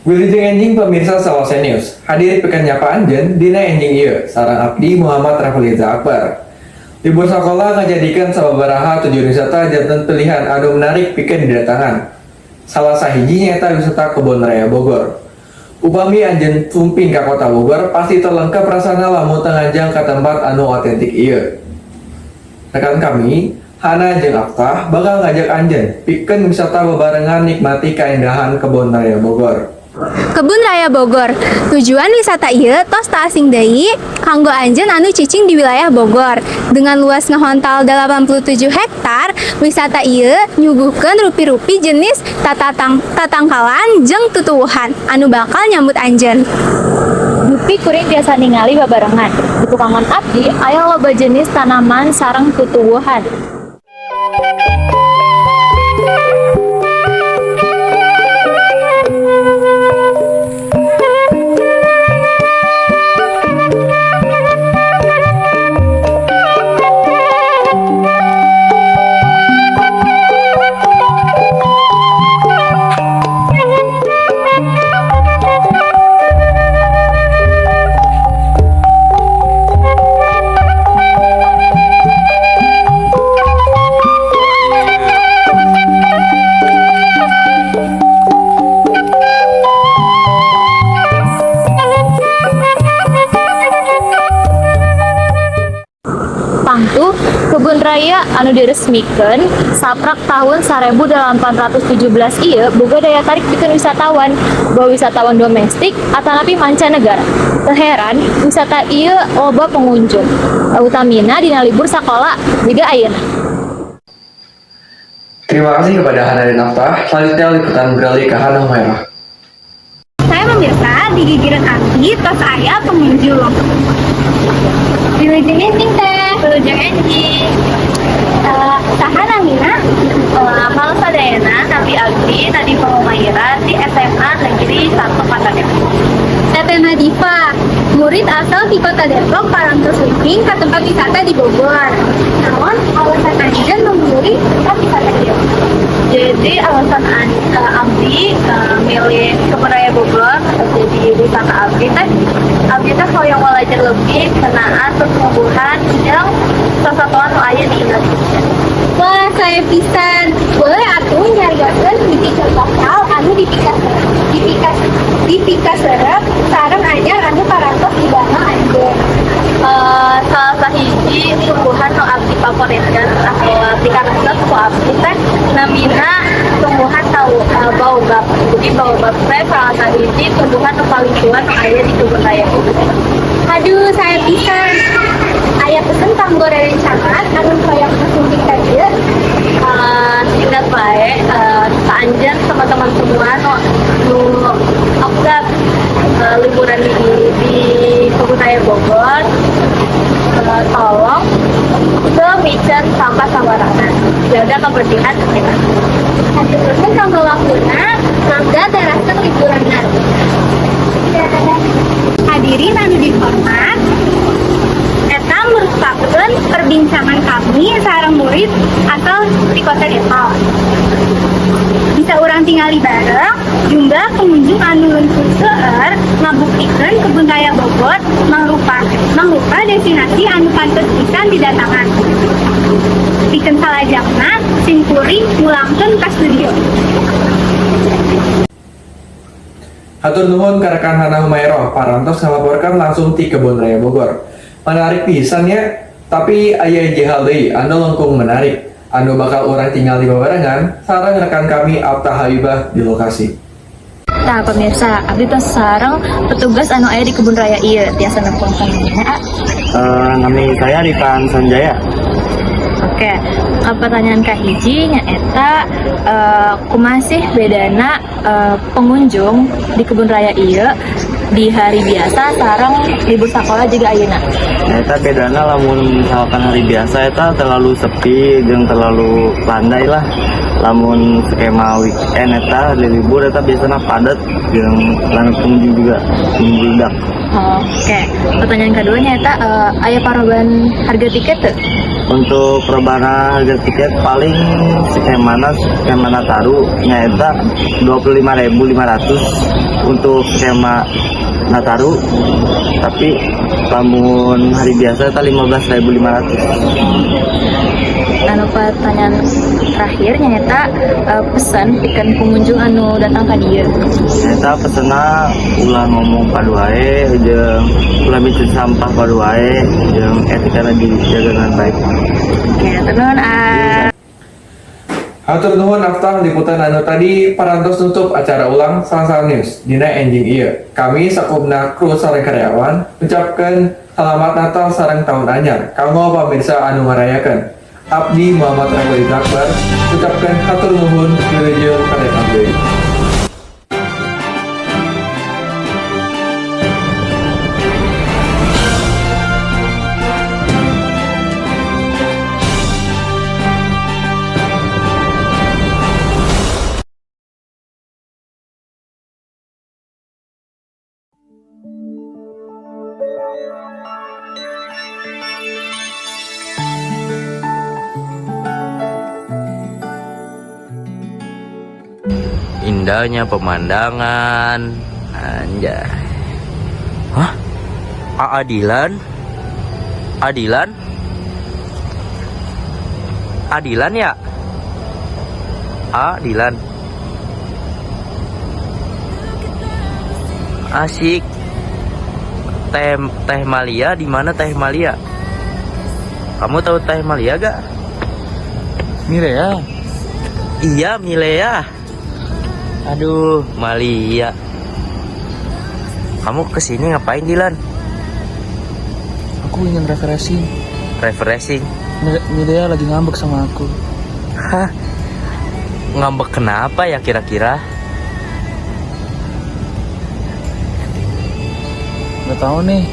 Wilujeng enjing pemirsa Salose News. Hadir pekan nyapa anjeun dina enjing ieu sareng abdi Muhammad Rafaliza Akbar. Libur sekolah ngajadikeun sababaraha tujuan wisata janten pilihan anu menarik pikeun didatangan. Salah sahiji nyaeta wisata Kebun Raya Bogor. Upami anjeun tumping ka kota Bogor pasti terlengkap rasana lamun teu nganjang ka tempat anu otentik ieu. Rekan kami, Hana jeung Aftah bakal ngajak anjeun pikeun wisata bebarengan nikmati kaindahan Kebun Raya Bogor. Kebun Raya Bogor. Tujuan wisata ieu tos teu asing deui kanggo anjeun anu cicing di wilayah Bogor. Dengan luas ngehontal 87 hektar, wisata ieu nyuguhkeun rupi-rupi jenis tatangkalan jeung tutuwuhan anu bakal nyambut anjeun. Dupi kuring biasa ningali babarengan. Di tukangan abdi aya loba jenis tanaman sareng tutuwuhan. Pangtu Kebun Raya anu diresmikeun saprak tahun 1817 ieu boga daya tarik pikeun wisatawan, bawa wisatawan domestik atanapi mancanegara. Teu heran wisata ieu loba pengunjung, utamina dina libur sakola juga ayeuna. Terima kasih kepada Hana dan Aftah. Selanjutnya liputan beralih ke Hana Humairah. Saya pemirsa di gigiran abdi tos aya pengunjung. Wilujeng enjing teh, wilujeng enjing. Saha namina? Kalau sadayana Nabi Abdi tadi pengumairan di SMA Negeri 1 Kota Depok. Teteh Nadifa, murid asal di Kota Depok parantos leuwih ka tempat wisata di Bogor. Namun alasan anjeun memilih tempat wisata ieu? Jadi alasan abdi milih Kebun Raya Bogor jadi wisata abdi teh hoyong belajar lebih kenaan pertumbuhan yang sasatuan nu aya di Indonesia. Wah, saya pisan. Boleh atuh nyarioskeun hiji contoh hal anu dipikaseureup sareng anyar anu parantos didamel anjeun. Salah sahiji tumbuhan nu abdi favoritkeun atau pikaresep ku abdi teh namina tumbuhan baobab. Jadi baobab teh salah sahiji tumbuhan nu paling tua nu aya di Kebun Raya Bogor. Aduh, saya pisan. Aya pesen kanggo rerencangan anu hoyong kesumping ka dieu. Singkat bae, saanjeun teman-teman semua nu ogah liburan di Kebun Raya Bogor, tolong micen sampah sabarangan, jaga kebersihan kesehatan. Haturkeun kanggo waktuna, mangga daraskeun liburanna. Hadirin anu dihormat, eta merupakeun perbincangan kami sareng murid asal di Kota Depok. Bisa urang tingali bareng, jumlah pengunjung anu leungseun seueur ngabuktikeun Kebun Raya Bogor mangrupa destinasi anu pantes pisan didatangan. Pikeun salajengna sim kuring ngulangkeun ka studio. Hatur nuhun ka rekan Hana Humairah parantos ngalaporkan langsung ti Kebun Raya Bogor. Menarik pisan ya, tapi aya hiji hal deui anu langkung menarik anu bakal urang tinggal di babarengan sareng rekan kami Aftah Habibah di lokasi. Nah pemirsa, abdi tos sareng petugas anu aya di Kebun Raya ieu tiasa nepung sampeyan. Nami saya Ripan Sanjaya. Oke, pertanyaan kahiji nyaeta kumaha sih bedana pengunjung di Kebun Raya ieu di hari biasa sareng libur sakola juga ayeuna. Eta bedana lamun misalkan hari biasa eta terlalu sepi jeung terlalu landai lah. Lamun skema weekend eta di libur eta biasanya padat jeung lana pengunjung juga membludak. Oke, pertanyaan keduanya eta aya paroban harga tiket tuh? Untuk perubahan harga tiket paling skema Nataru nyaeta 25.500 untuk skema Nataru, tapi lamun hari biasa itu 15.500. Anu pertanyaan terakhir nyata pesan pikeun pengunjung anu datang ka dieu. Nyaeta pesena ulah ngomong padu wae jeung ulah bikin sampah padu wae jeung etikana dijaga dengan baik. Oke, tenun Hatur nuhun aftang liputan anu tadi parantos nutup acara ulang Sangsang News dina enjing ieu. Kami sakupna kru sareng karyawan ucapkeun selamat Natal sareng tahun anyar kanggo pamirsa anu ngarayakeun. Abdi Muhammad Rahwali Akbar ucapkeun hatur nuhun wilujeng kadek deui. Indahnya pemandangan, anjay. Hah? Adilan? Adilan ya? Adilan. Asik. Teh Malia di mana Teh Malia? Kamu tahu Teh Malia gak? Milea. Iya, Milea. Aduh, Malia. Kamu kesini ngapain, Dilan? Aku ingin refreshing. Refreshing? Milea lagi ngambek sama aku. Hah? Ngambek kenapa ya kira-kira? Gak tahu nih.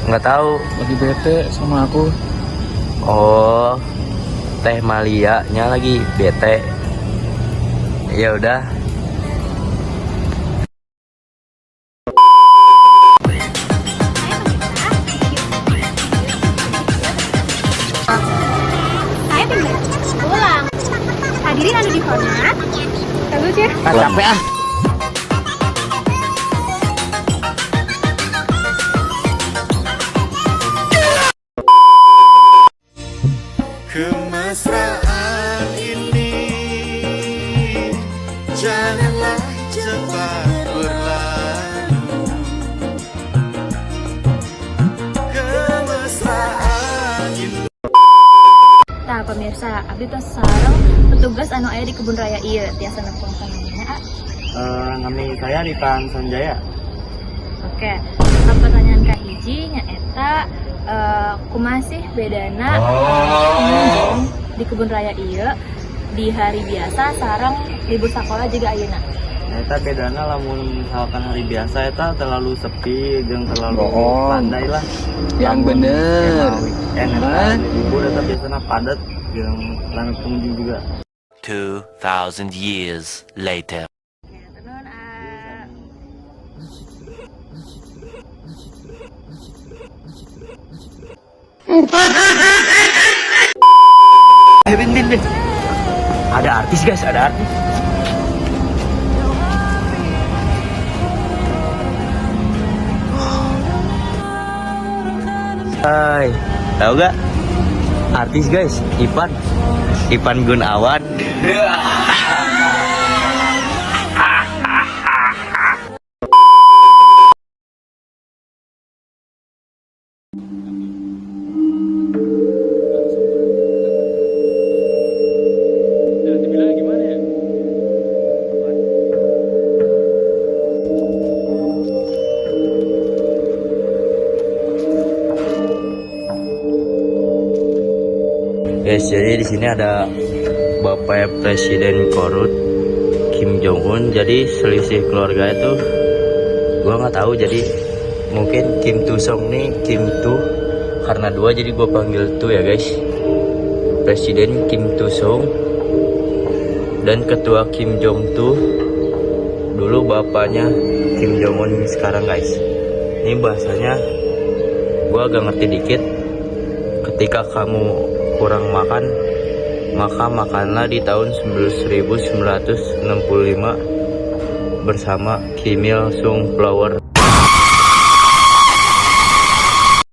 Nggak tahu. Lagi bete sama aku. Oh, Teh Malia nya lagi bete. Ya udah. Pulang. Hadirin anu dihormat. Bagus ya. Capek ah. Kemesraan ini janganlah cepat berlalu. Kemesraan ini. Nah, pemirsa, abdi tos sareng petugas anu aya di kebun raya ieu tiasa nepung namanya. Nami saya Ripan Sanjaya. Oke, pertanyaan kahiji nyaeta kumaha sih bedana pengunjung di kebun raya ieu di hari biasa sareng libur sekolah juga ayeuna. Eta bedana lamun misalkan hari biasa eta terlalu sepi jeung terlalu pandai lah. Yang bener. Enak libur eta biasana padat jeung rame pengunjung juga. 2,000 years later. Tenun Bin. Ada artis guys, ada artis. Hai, tahu gak? Artis guys, Ipan Gunawan. Guys, jadi di sini ada Bapak Presiden Korut Kim Jong Un. Jadi selisih keluarga itu gua nggak tahu. Jadi mungkin Kim Tu Song nih Kim Tu karena dua jadi gua panggil Tu ya guys. Presiden Kim Tu Song dan Ketua Kim Jong Tu. Dulu bapaknya Kim Jong Un sekarang guys. Ini bahasanya gue agak ngerti dikit. Ketika kamu kurang makan, maka makanlah di tahun 1965 bersama Kim Il Sung Flower.